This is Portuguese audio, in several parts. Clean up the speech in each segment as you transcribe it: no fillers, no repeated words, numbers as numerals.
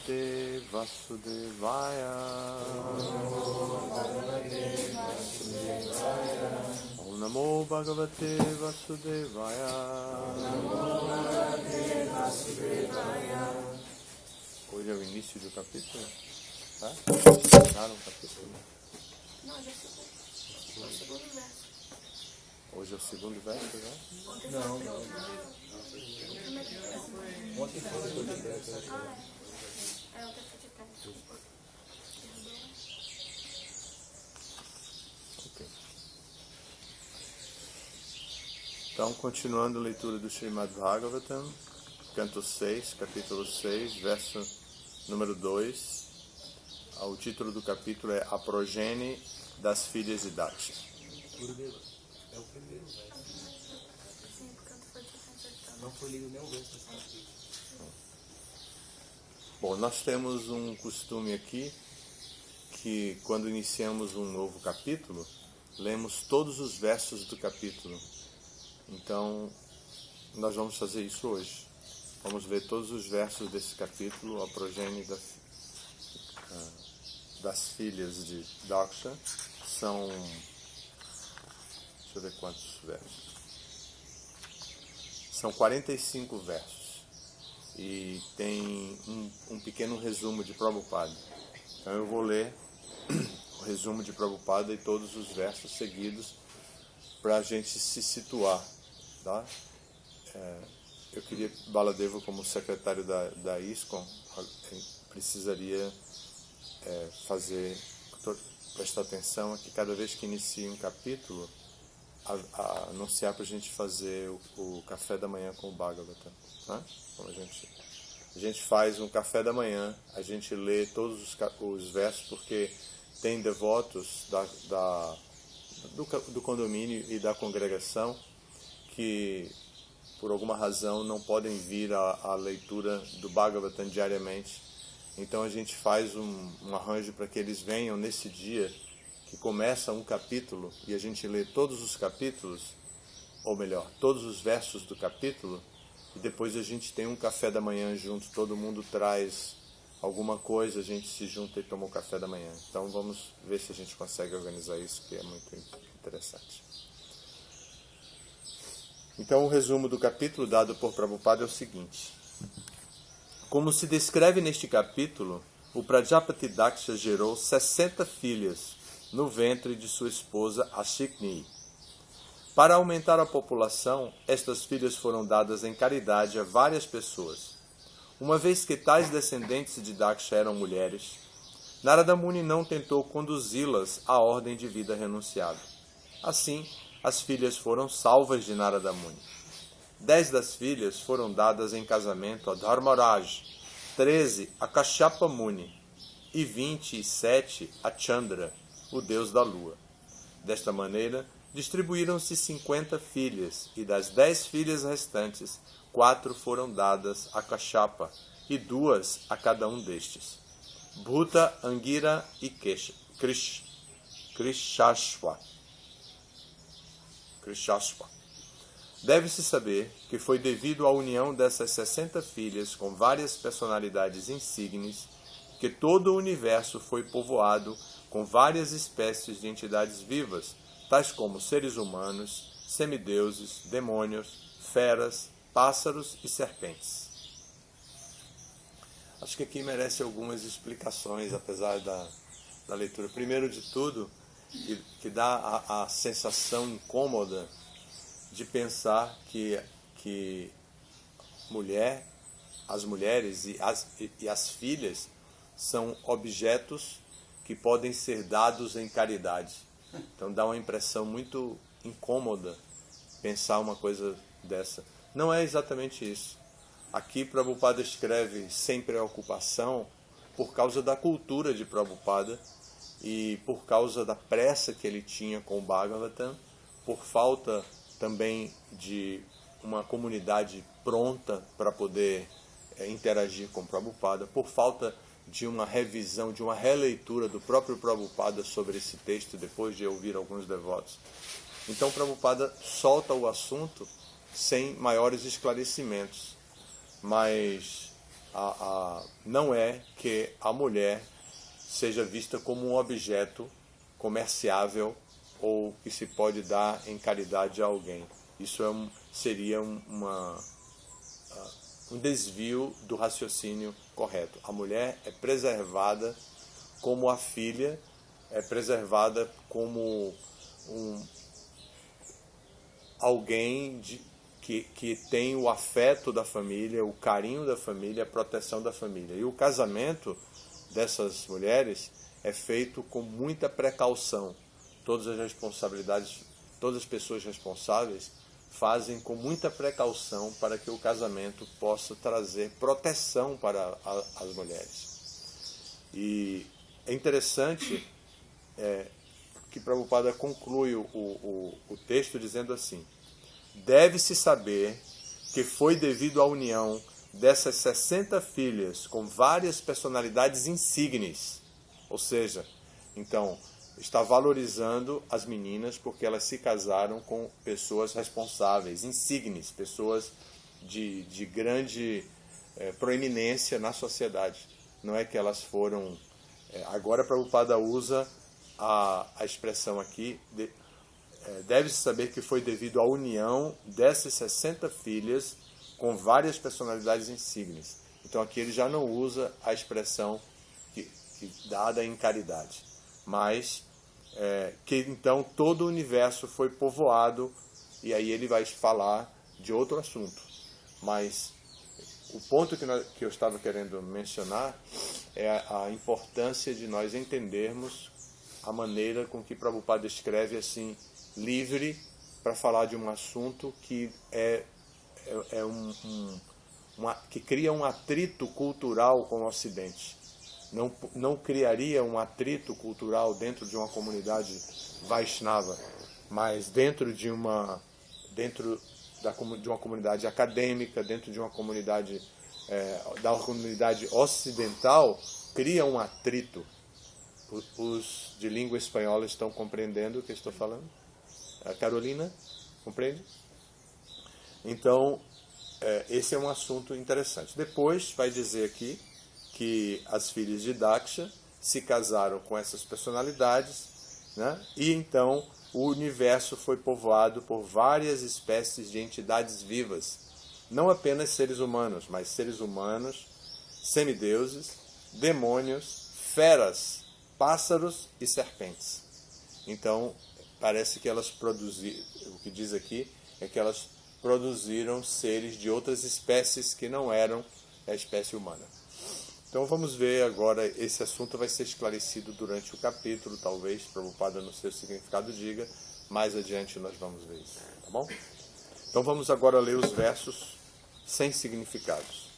Bhagavate Vasudevaya. Om Namo Bhagavate Vasudevaya. Hoje é o início do capítulo. Tá? Terminaram o capítulo? Não, já é o segundo verso. Hoje é o segundo verso, né? Não. Ontem foi o terceiro. É o terceiro. Ok. Então, continuando a leitura do Srimad Bhagavatam, canto 6, capítulo 6, verso número 2. O título do capítulo é A Progenie das Filhas de Daksha. É o primeiro verso. Sim, porque eu tô acertando. Não foi lido nenhum verso desse capítulo. Bom, nós temos um costume aqui que quando iniciamos um novo capítulo, lemos todos os versos do capítulo. Então, nós vamos fazer isso hoje. Vamos ver todos os versos desse capítulo, a progenie das filhas de Daksha. São, deixa eu ver quantos versos. São 45 versos. E tem um pequeno resumo de Prabhupada. Então eu vou ler o resumo de Prabhupada e todos os versos seguidos para a gente se situar. Tá? Eu queria Baladeva como secretário da ISKCON, precisaria prestar atenção que cada vez que inicia um capítulo, anunciar para a gente fazer o café da manhã com o Bhagavatam. Tá? Então a gente faz um café da manhã, a gente lê todos os versos, porque tem devotos do condomínio e da congregação que, por alguma razão, não podem vir à leitura do Bhagavatam diariamente. Então a gente faz um arranjo para que eles venham nesse dia que começa um capítulo e a gente lê todos os capítulos, ou melhor, todos os versos do capítulo, e depois a gente tem um café da manhã junto, todo mundo traz alguma coisa, a gente se junta e toma o café da manhã. Então vamos ver se a gente consegue organizar isso, que é muito interessante. Então o resumo do capítulo dado por Prabhupada é o seguinte. Como se descreve neste capítulo, o Prajapati Daksha gerou 60 filhas no ventre de sua esposa Ashikni. Para aumentar a população, estas filhas foram dadas em caridade a várias pessoas. Uma vez que tais descendentes de Daksha eram mulheres, Narada Muni não tentou conduzi-las à ordem de vida renunciada. Assim, as filhas foram salvas de Narada Muni. 10 das filhas foram dadas em casamento a Dharmaraj, 13 a Kashyapa Muni e 27 a Chandra, o deus da lua. Desta maneira, distribuíram-se 50 filhas, e das 10 filhas restantes, 4 foram dadas a Kashyapa, e 2 a cada um destes. Bhuta, Angira e Krishashva. Deve-se saber que foi devido à união dessas 60 filhas com várias personalidades insígnes que todo o universo foi povoado com várias espécies de entidades vivas, tais como seres humanos, semideuses, demônios, feras, pássaros e serpentes. Acho que aqui merece algumas explicações, apesar da leitura. Primeiro de tudo, que dá a sensação incômoda de pensar que as mulheres e as filhas são objetos que podem ser dados em caridade. Então dá uma impressão muito incômoda pensar uma coisa dessa. Não é exatamente isso. Aqui Prabhupada escreve sem preocupação por causa da cultura de Prabhupada e por causa da pressa que ele tinha com o Bhagavatam, por falta também de uma comunidade pronta para poder interagir com Prabhupada, por falta de uma revisão, de uma releitura do próprio Prabhupada sobre esse texto, depois de ouvir alguns devotos. Então Prabhupada solta o assunto sem maiores esclarecimentos, mas não é que a mulher seja vista como um objeto comerciável ou que se pode dar em caridade a alguém. Isso seria um desvio do raciocínio correto. A mulher é preservada como a filha, é preservada como alguém que tem o afeto da família, o carinho da família, a proteção da família. E o casamento dessas mulheres é feito com muita precaução. Todas as responsabilidades, todas as pessoas responsáveis fazem com muita precaução para que o casamento possa trazer proteção para as mulheres. E é interessante que Prabhupada conclui o texto dizendo assim: deve-se saber que foi devido à união dessas 60 filhas com várias personalidades insígnes, ou seja, então está valorizando as meninas porque elas se casaram com pessoas responsáveis, insígnes, pessoas de grande proeminência na sociedade. Não é que elas foram... agora Prabhupada usa a expressão aqui, deve-se saber que foi devido à união dessas 60 filhas com várias personalidades insígnes. Então aqui ele já não usa a expressão dada em caridade, mas que então todo o universo foi povoado, e aí ele vai falar de outro assunto. Mas o ponto que eu estava querendo mencionar é a importância de nós entendermos a maneira com que Prabhupada escreve assim, livre, para falar de um assunto que que cria um atrito cultural com o Ocidente. Não criaria um atrito cultural dentro de uma comunidade Vaishnava, mas dentro de uma comunidade acadêmica, dentro de uma comunidade da comunidade ocidental, cria um atrito. Os de língua espanhola estão compreendendo o que eu estou falando? A Carolina, compreende? Então, esse é um assunto interessante. Depois vai dizer aqui que as filhas de Daksha se casaram com essas personalidades, né? E então o universo foi povoado por várias espécies de entidades vivas, não apenas seres humanos, mas seres humanos, semideuses, demônios, feras, pássaros e serpentes. Então, parece que elas produziram, o que diz aqui é que elas produziram seres de outras espécies que não eram a espécie humana. Então vamos ver agora, esse assunto vai ser esclarecido durante o capítulo, talvez Prabhupada no seu significado diga, mais adiante nós vamos ver isso, tá bom? Então vamos agora ler os versos sem significados.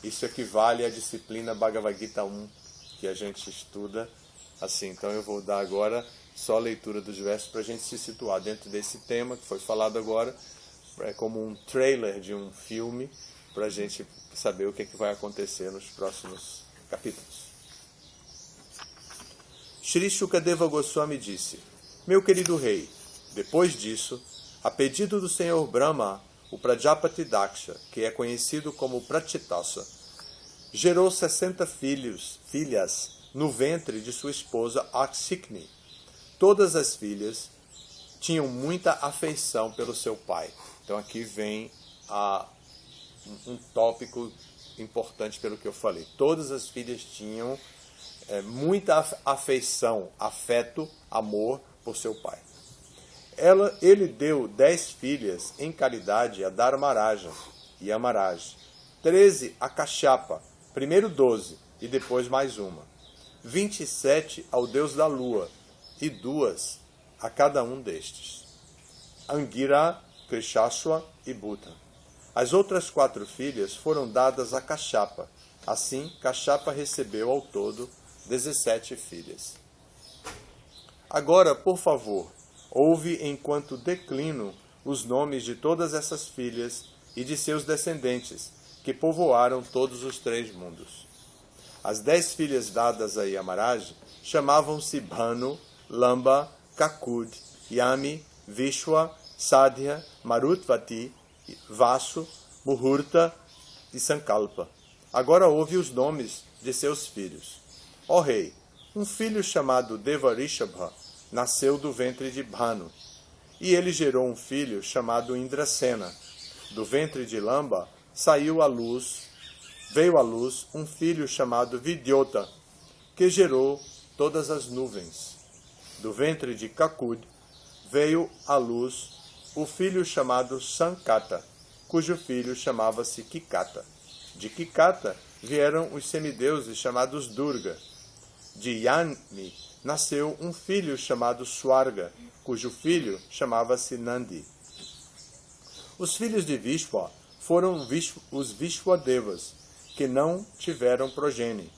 Isso equivale à disciplina Bhagavad Gita 1, que a gente estuda assim. Então eu vou dar agora só a leitura dos versos para a gente se situar dentro desse tema que foi falado agora, como um trailer de um filme, para a gente saber o que vai acontecer nos próximos capítulos. Shri Shukadeva Goswami disse: meu querido rei, depois disso, a pedido do senhor Brahma, o Prajapati Daksha, que é conhecido como Prachitasa, gerou 60 filhas no ventre de sua esposa Akshikni. Todas as filhas tinham muita afeição pelo seu pai. Então aqui vem um tópico importante pelo que eu falei. Todas as filhas tinham muita afeição, afeto, amor por seu pai. Ele deu 10 filhas em caridade a Dharmaraja e Amaraj, 13 a Kashyapa, primeiro 12 e depois mais uma, 27 ao deus da lua e 2 a cada um destes, Angira, Krishashwa e Bhuta. As outras 4 filhas foram dadas a Kashyapa. Assim, Kashyapa recebeu ao todo 17 filhas. Agora, por favor, ouve enquanto declino os nomes de todas essas filhas e de seus descendentes, que povoaram todos os 3 mundos. As 10 filhas dadas a Yamaraj chamavam-se Bhanu, Lamba, Kakud, Yami, Vishwa, Sadhya, Marutvati, Vasu, Muhurta e Sankalpa. Agora ouve os nomes de seus filhos. Ó rei, um filho chamado Devarishabha nasceu do ventre de Bhanu, e ele gerou um filho chamado Indrasena. Do ventre de Lamba veio à luz um filho chamado Vidyota, que gerou todas as nuvens. Do ventre de Kakud veio à luz o filho chamado Sankata, cujo filho chamava-se Kikata. De Kikata vieram os semideuses chamados Durga. De Yami nasceu um filho chamado Swarga, cujo filho chamava-se Nandi. Os filhos de Vishwa foram os Vishwadevas, que não tiveram progenie.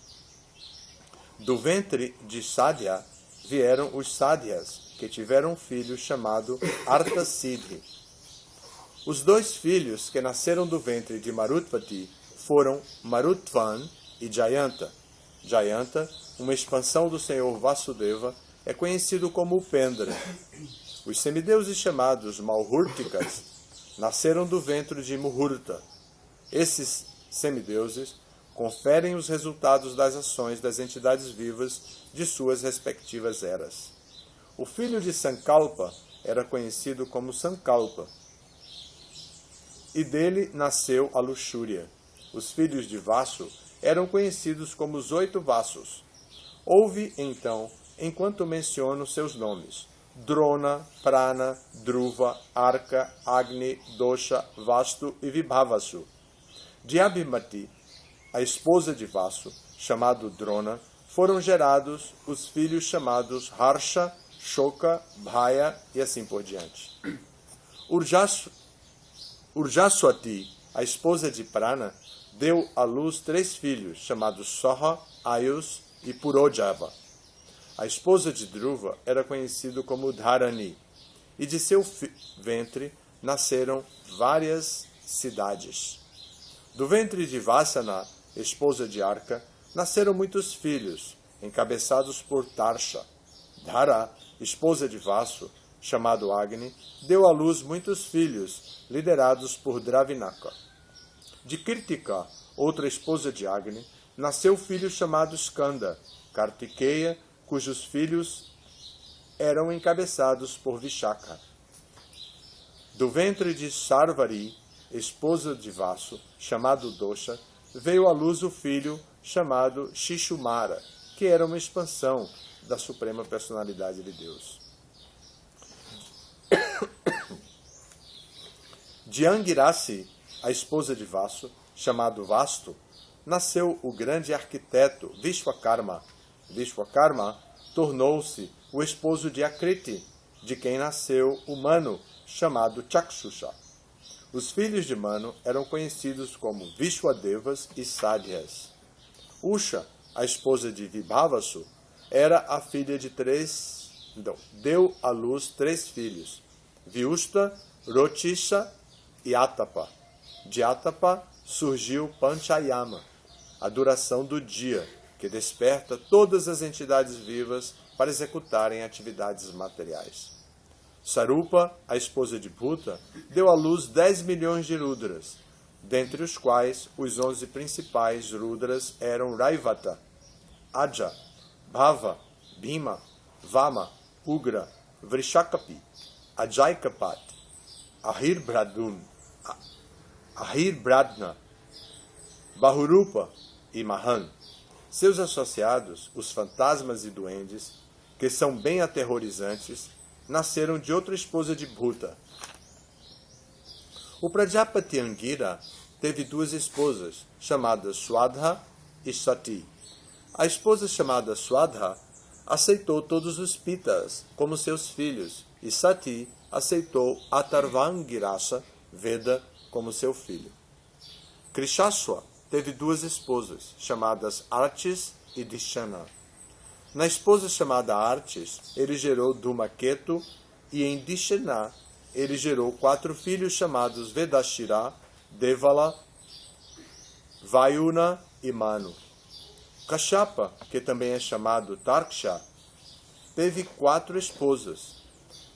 Do ventre de Sadhya vieram os Sadhyas, que tiveram um filho chamado Arthasiddhi. Os dois filhos que nasceram do ventre de Marutvati foram Marutvan e Jayanta. Jayanta, uma expansão do Senhor Vasudeva, é conhecido como Upendra. Os semideuses chamados Malhurtikas nasceram do ventre de Muhurta. Esses semideuses conferem os resultados das ações das entidades vivas de suas respectivas eras. O filho de Sankalpa era conhecido como Sankalpa, e dele nasceu a luxúria. Os filhos de Vasu eram conhecidos como os 8 Vasos. Ouve, então, enquanto menciono seus nomes: Drona, Prana, Dhruva, Arka, Agni, Dosha, Vastu e Vibhavasu. De Abhimati, a esposa de Vasu, chamado Drona, foram gerados os filhos chamados Harsha, Shoka, Bhaya e assim por diante. Urjaswati, a esposa de Prana, deu à luz 3 filhos, chamados Soha, Ayus e Purojava. A esposa de Dhruva era conhecida como Dharani, e de seu ventre nasceram várias cidades. Do ventre de Vasana, esposa de Arka, nasceram muitos filhos, encabeçados por Tarsha. Dhara, esposa de Vasu, chamado Agni, deu à luz muitos filhos, liderados por Dravinaka. De Kirtika, outra esposa de Agni, nasceu um filho chamado Skanda, Kartikeya, cujos filhos eram encabeçados por Vishaka. Do ventre de Sarvari, esposa de Vasu, chamado Dosha, veio à luz o filho chamado Shishumara, que era uma expansão da Suprema Personalidade de Deus. De Angirasi, a esposa de Vasu, chamado Vastu, nasceu o grande arquiteto Vishwakarma. Vishwakarma tornou-se o esposo de Akriti, de quem nasceu o Manu, chamado Chakshusha. Os filhos de Manu eram conhecidos como Vishwadevas e Sadhyas. Usha, a esposa de Vibhavasu, era a filha de deu à luz 3 filhos, Vyushta, Rotisha e Atapa. De Atapa surgiu Panchayama, a duração do dia, que desperta todas as entidades vivas para executarem atividades materiais. Sarupa, a esposa de Bhuta, deu à luz 10 milhões de Rudras, dentre os quais os 11 principais Rudras eram Raivata, Aja, Bhava, Bhima, Vama, Ugra, Vrishakapi, Ajaikapat, Ahirbradna, Bahurupa e Mahan. Seus associados, os fantasmas e duendes, que são bem aterrorizantes, nasceram de outra esposa de Bhuta. O Prajapati Angira teve 2 esposas, chamadas Swadha e Sati. A esposa chamada Swadha aceitou todos os Pitas como seus filhos, e Sati aceitou Atharvangirasa, Veda, como seu filho. Krishaswa teve 2 esposas, chamadas Archis e Dishana. Na esposa chamada Archis, ele gerou Dhumaketu, e em Dishana ele gerou 4 filhos chamados Vedashira, Devala, Vayuna e Manu. Kashyapa, que também é chamado Tarksha, teve 4 esposas,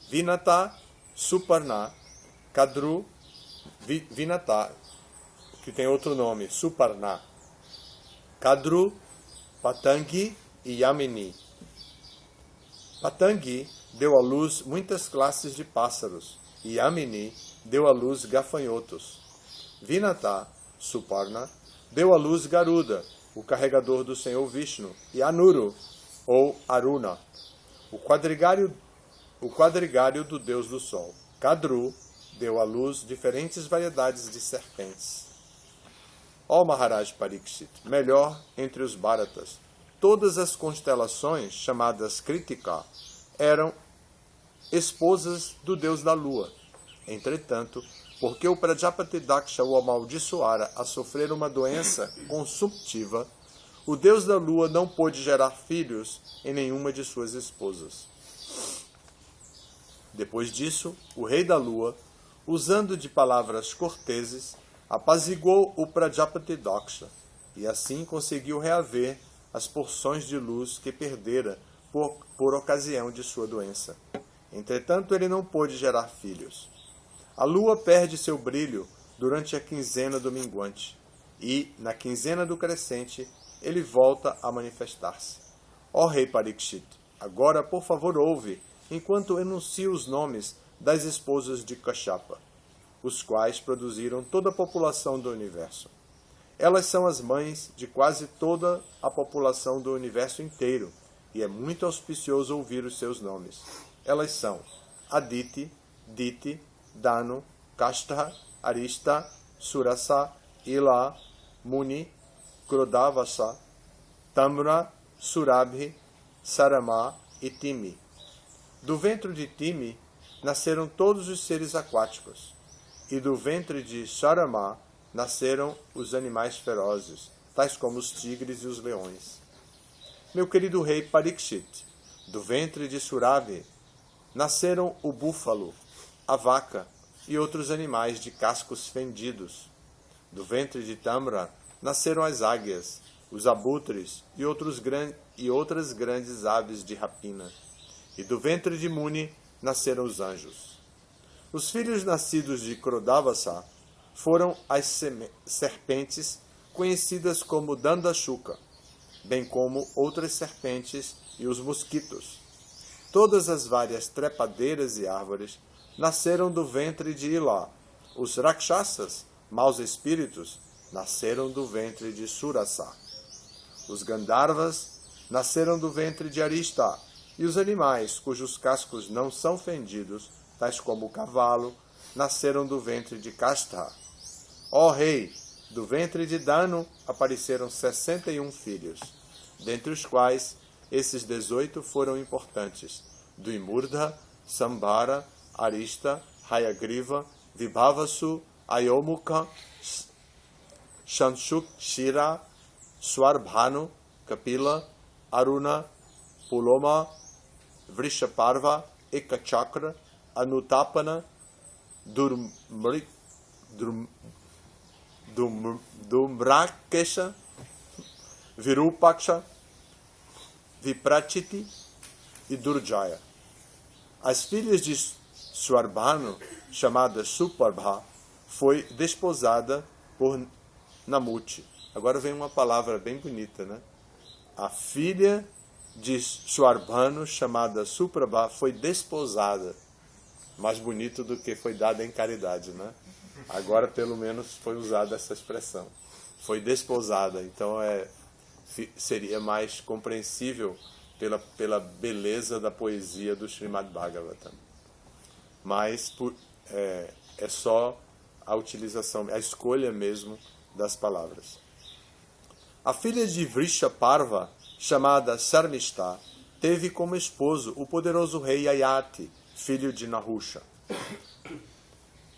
Vinata, Suparna, Kadru, Vinata, que tem outro nome, Suparna, Kadru, Patangi e Yamini. Patangi deu à luz muitas classes de pássaros, e Yamini deu à luz gafanhotos. Vinata, Suparna, deu à luz Garuda, o carregador do Senhor Vishnu, e Anuru, ou Aruna, o quadrigário do Deus do Sol. Kadru deu à luz diferentes variedades de serpentes. Ó Maharaj Parikshit, melhor entre os Bharatas, todas as constelações, chamadas Kritika, eram esposas do Deus da Lua. Entretanto, porque o Prajapati Daksha o amaldiçoara a sofrer uma doença consumptiva, o Deus da Lua não pôde gerar filhos em nenhuma de suas esposas. Depois disso, o rei da Lua, usando de palavras corteses, apaziguou o Prajapati Daksha e assim conseguiu reaver as porções de luz que perdera por ocasião de sua doença. Entretanto, ele não pôde gerar filhos. A lua perde seu brilho durante a quinzena do minguante e, na quinzena do crescente, ele volta a manifestar-se. Ó rei Parikshit, agora, por favor, ouve, enquanto enuncio os nomes das esposas de Kashyapa, os quais produziram toda a população do universo. Elas são as mães de quase toda a população do universo inteiro, e é muito auspicioso ouvir os seus nomes. Elas são Aditi, Diti, Danu, Kastha, Arista, Surasa, Ila, Muni, Krodavasa, Tamra, Surabhi, Sarama e Timi. Do ventre de Timi nasceram todos os seres aquáticos, e do ventre de Sarama nasceram os animais ferozes, tais como os tigres e os leões. Meu querido rei Parikshit, do ventre de Surabhi nasceram o búfalo, a vaca e outros animais de cascos fendidos. Do ventre de Tamra nasceram as águias, os abutres e outras grandes aves de rapina. E do ventre de Muni nasceram os anjos. Os filhos nascidos de Krodavasa foram as serpentes conhecidas como Dandashuka, bem como outras serpentes e os mosquitos. Todas as várias trepadeiras e árvores nasceram do ventre de Ila. Os Rakshasas, maus espíritos, nasceram do ventre de Surasa. Os Gandharvas nasceram do ventre de Arista, e os animais cujos cascos não são fendidos, tais como o cavalo, nasceram do ventre de Kastha. Ó rei, do ventre de Danu apareceram 61 filhos, dentre os quais esses 18 foram importantes: Duimurdha, Sambhara, Arista, Hayagriva, Vibhavasu, Ayomukha, Shanshuk, Shira, Swarbhanu, Kapila, Aruna, Puloma, Vrishaparva, Ekachakra, Anutapana, Dumrakesha, Virupaksha, Viprachiti e Durjaya. As filhas de Swarbhanu, chamada Suparbha, foi desposada por Namuti. Agora vem uma palavra bem bonita, né? A filha de Swarbhanu, chamada Suprabha, foi desposada. Mais bonito do que foi dada em caridade, né? Agora, pelo menos, foi usada essa expressão. Foi desposada. Então, seria mais compreensível pela beleza da poesia do Srimad Bhagavatam. Mas é só a utilização, a escolha mesmo das palavras. A filha de Vrishaparva, chamada Sarmishta, teve como esposo o poderoso rei Ayati, filho de Nahusha.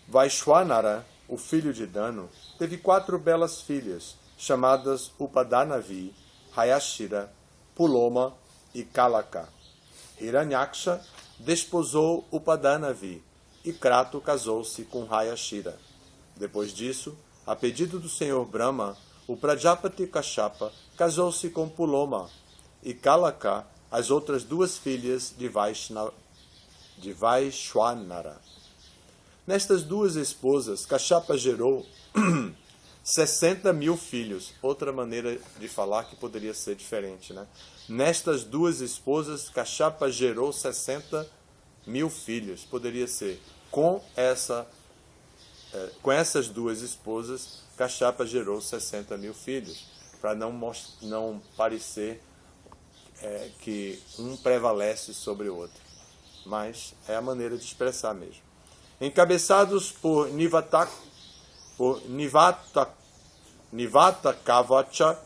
Vaishwanara, o filho de Danu, teve 4 belas filhas, chamadas Upadanavi, Hayashira, Puloma e Kalaka. Hiranyaksha desposou Upadanavi e Krato casou-se com Hayashira. Depois disso, a pedido do senhor Brahma, o Prajapati Kashyapa casou-se com Puloma e Kalaka, as outras 2 filhas de Vaishwanara. Nestas 2 esposas, Kashyapa gerou 60.000 filhos. Outra maneira de falar que poderia ser diferente, né? Nestas duas esposas, Kashyapa gerou 60.000 filhos. Poderia ser com essas duas esposas, Kashyapa gerou 60.000 filhos, para não parecer que um prevalece sobre o outro. Mas é a maneira de expressar mesmo. Encabeçados por Nivatakavacha,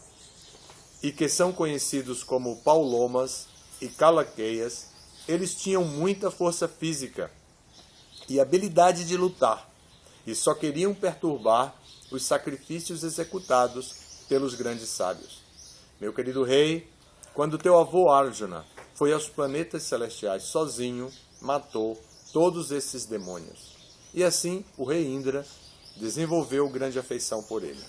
e que são conhecidos como Paulomas e Calaqueias, eles tinham muita força física e habilidade de lutar, e só queriam perturbar os sacrifícios executados pelos grandes sábios. Meu querido rei, quando teu avô Arjuna foi aos planetas celestiais sozinho, matou todos esses demônios. E assim o rei Indra desenvolveu grande afeição por ele.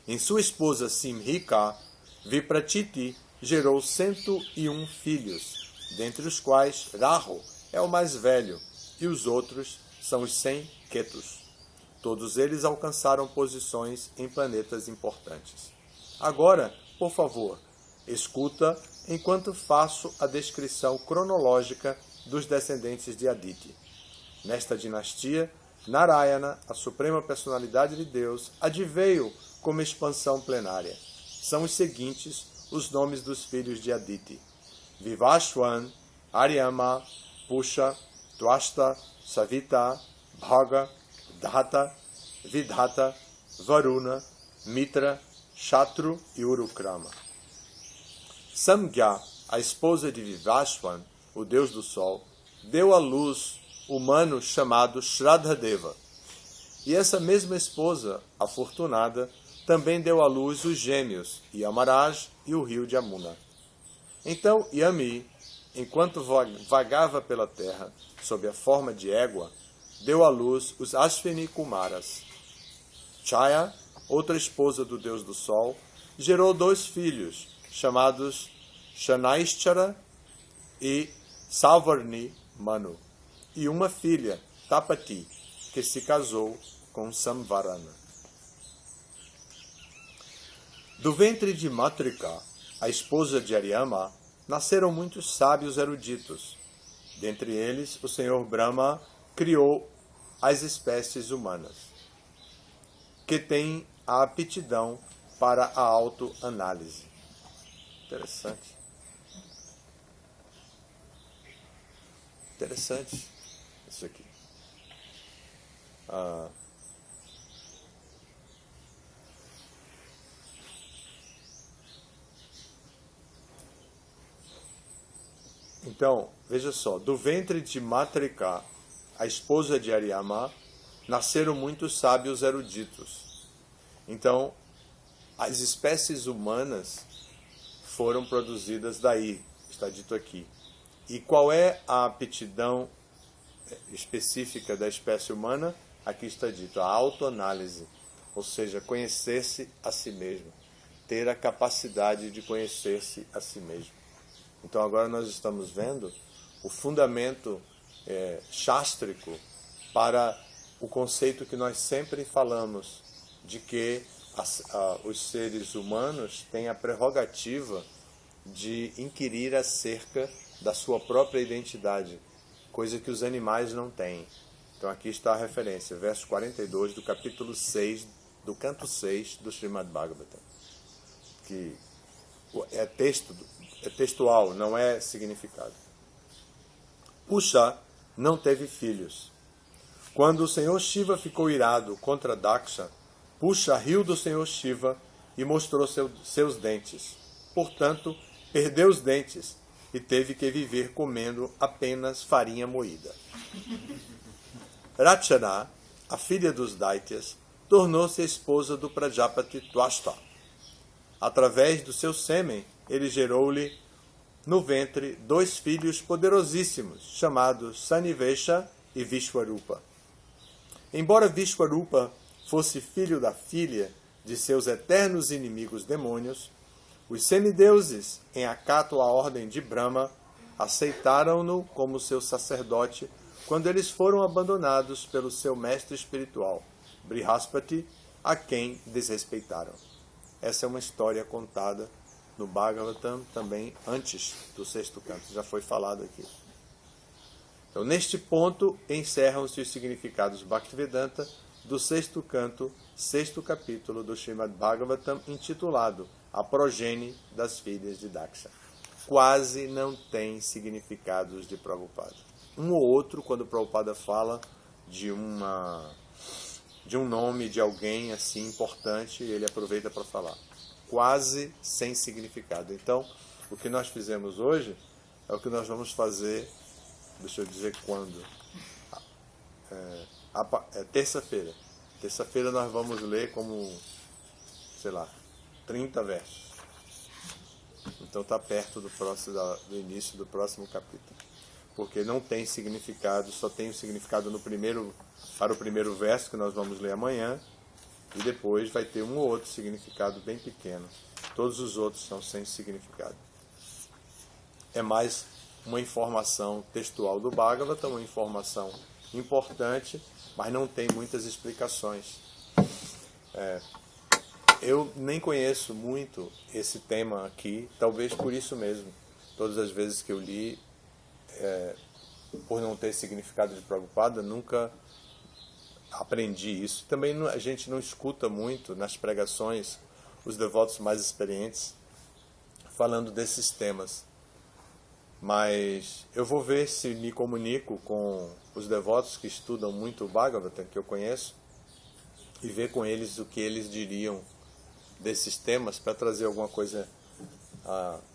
Em sua esposa Simhika, Viprachiti gerou 101 filhos, dentre os quais Rahu é o mais velho, e os outros são os 100 Ketus. Todos eles alcançaram posições em planetas importantes. Agora, por favor, escuta enquanto faço a descrição cronológica dos descendentes de Aditi. Nesta dinastia, Narayana, a suprema personalidade de Deus, adveio como expansão plenária. São os seguintes os nomes dos filhos de Aditi: Vivashwan, Aryama, Pusha, Twasta, Savita, Bhaga, Dhata, Vidhata, Varuna, Mitra, Shatru e Urukrama. Samgya, a esposa de Vivashwan, o deus do sol, deu à luz humano chamado Shraddhadeva. E essa mesma esposa, afortunada, também deu à luz os gêmeos, Yamaraj e o rio de Amuna. Então Yami, enquanto vagava pela terra, sob a forma de égua, deu à luz os Ashvini Kumaras. Chaya, outra esposa do deus do sol, gerou 2 filhos, chamados Shanaishchara e Savarni Manu, e uma filha, Tapati, que se casou com Samvarana. Do ventre de Matrika, a esposa de Aryama, nasceram muitos sábios eruditos. Dentre eles, o Senhor Brahma criou as espécies humanas, que têm a aptidão para a autoanálise. Interessante. Interessante isso aqui. Então, veja só, do ventre de Matrika, a esposa de Aryama, nasceram muitos sábios eruditos. Então, as espécies humanas foram produzidas daí, está dito aqui. E qual é a aptidão específica da espécie humana? Aqui está dito, a autoanálise, ou seja, conhecer-se a si mesmo, ter a capacidade de conhecer-se a si mesmo. Então agora nós estamos vendo o fundamento chástrico para o conceito que nós sempre falamos, de que os seres humanos têm a prerrogativa de inquirir acerca da sua própria identidade, coisa que os animais não têm. Então aqui está a referência, verso 42 do capítulo 6, do canto 6 do Srimad Bhagavatam, que é textual, não é significado. Pusha não teve filhos. Quando o Senhor Shiva ficou irado contra Daksha, Pusha riu do Senhor Shiva e mostrou seus dentes. Portanto, perdeu os dentes e teve que viver comendo apenas farinha moída. Rachana, a filha dos Daityas, tornou-se a esposa do Prajapati Twasta. Através do seu sêmen, ele gerou-lhe no ventre 2 filhos poderosíssimos, chamados Sanivesha e Vishwarupa. Embora Vishwarupa fosse filho da filha de seus eternos inimigos demônios, os semideuses, em acato à ordem de Brahma, aceitaram-no como seu sacerdote quando eles foram abandonados pelo seu mestre espiritual, Brihaspati, a quem desrespeitaram. Essa é uma história contada no Bhagavatam também antes do sexto canto, já foi falado aqui. Então, neste ponto, encerram-se os significados Bhaktivedanta do sexto canto, sexto capítulo do Srimad Bhagavatam, intitulado A Progenie das Filhas de Daksha. Quase não tem significados de Prabhupada. Um ou outro, quando Prabhupada fala de um nome de alguém assim importante, ele aproveita para falar. Quase sem significado. Então, o que nós fizemos hoje é o que nós vamos fazer, deixa eu dizer quando. É terça-feira. Terça-feira nós vamos ler como, sei lá, 30 versos. Então está perto do início do próximo capítulo. Porque não tem significado, só tem o significado para o primeiro verso que nós vamos ler amanhã, e depois vai ter um ou outro significado bem pequeno. Todos os outros são sem significado. É mais uma informação textual do Bhagavatam, uma informação importante, mas não tem muitas explicações. Eu nem conheço muito esse tema aqui, talvez por isso mesmo. Todas as vezes que eu li, por não ter significado de Prabhupada, nunca aprendi isso. Também a gente não escuta muito nas pregações os devotos mais experientes falando desses temas. Mas eu vou ver se me comunico com os devotos que estudam muito o Bhagavatam, que eu conheço, e ver com eles o que eles diriam desses temas, para trazer alguma coisa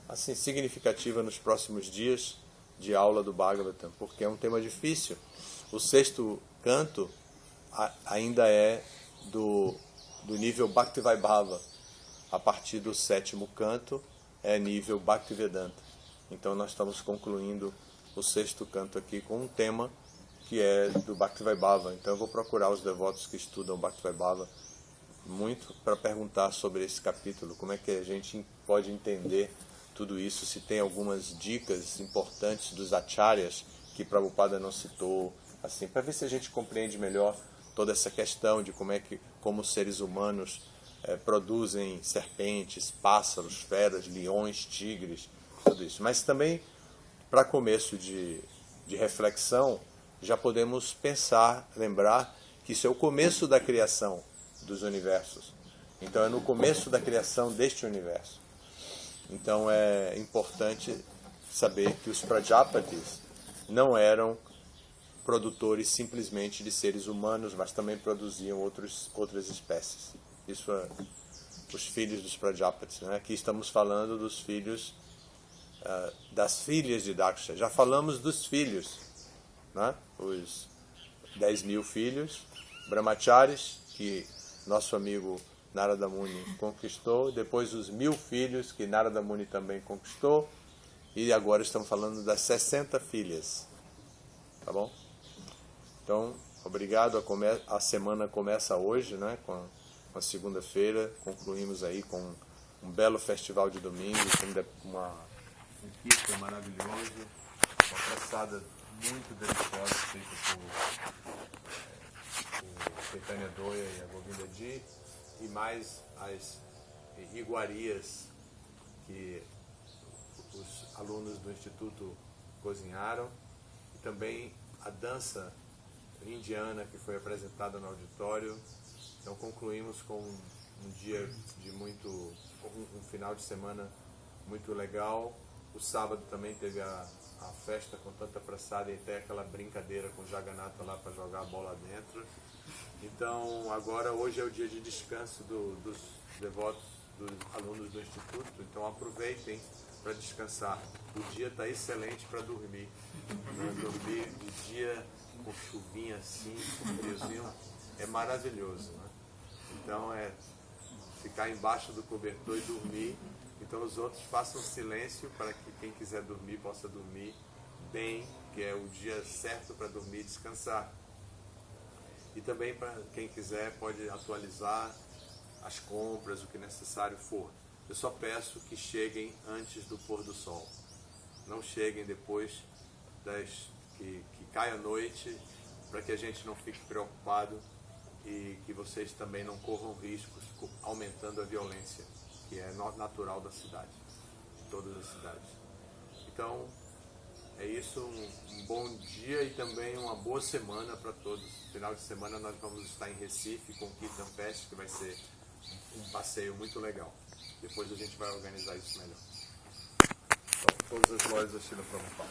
assim significativa nos próximos dias de aula do Bhagavatam, porque é um tema difícil. O sexto canto ainda é do nível Bhaktivaibhava. A partir do sétimo canto é nível Bhaktivedanta. Então nós estamos concluindo o sexto canto aqui com um tema que é do Bhaktivaibhava. Então eu vou procurar os devotos que estudam Bhaktivaibhava muito para perguntar sobre esse capítulo, como é que a gente pode entender tudo isso, se tem algumas dicas importantes dos acharyas que Prabhupada não citou, assim, para ver se a gente compreende melhor toda essa questão de como os seres humanos produzem serpentes, pássaros, feras, leões, tigres, tudo isso. Mas também, para começo de reflexão, já podemos pensar, lembrar que isso é o começo da criação dos universos. Então é no começo da criação deste universo. Então é importante saber que os Prajapatis não eram produtores simplesmente de seres humanos, mas também produziam outras espécies. Isso é os filhos dos Prajapatis, né? Aqui estamos falando dos filhos, das filhas de Daksha. Já falamos dos filhos, né? Os 10.000 filhos, brahmacharis, que nosso amigo Narada Muni conquistou, depois os 1.000 filhos que Narada Muni também conquistou, e agora estamos falando das 60 filhas. Tá bom? Então, obrigado. A semana começa hoje, né, com a segunda-feira. Concluímos aí com um belo festival de domingo, com um kirtan maravilhoso, uma praçada muito deliciosa feita por Chaitanya Doya e a Govinda Ji, e mais as iguarias que os alunos do Instituto cozinharam, e também a dança indiana que foi apresentada no auditório. Então concluímos com um dia de um final de semana muito legal. O sábado também teve a festa com tanta praçada e até aquela brincadeira com Jagannatha lá para jogar a bola dentro. Então agora hoje é o dia de descanso dos devotos, dos alunos do Instituto. Então aproveitem para descansar. O dia está excelente para dormir. Dormir de dia com chuvinha assim, friozinho, é maravilhoso, né? Então é ficar embaixo do cobertor e dormir. Então os outros façam silêncio para que quem quiser dormir possa dormir bem, que é o dia certo para dormir e descansar. E também para quem quiser pode atualizar as compras, o que necessário for. Eu só peço que cheguem antes do pôr do sol. Não cheguem depois que cai a noite, para que a gente não fique preocupado e que vocês também não corram riscos aumentando a violência, que é natural da cidade, de todas as cidades. Então, é isso, um bom dia e também uma boa semana para todos. Final de semana nós vamos estar em Recife com o Kirtan Fest, que vai ser um passeio muito legal. Depois a gente vai organizar isso melhor. Então, todas as glórias a Srila Prabhupada.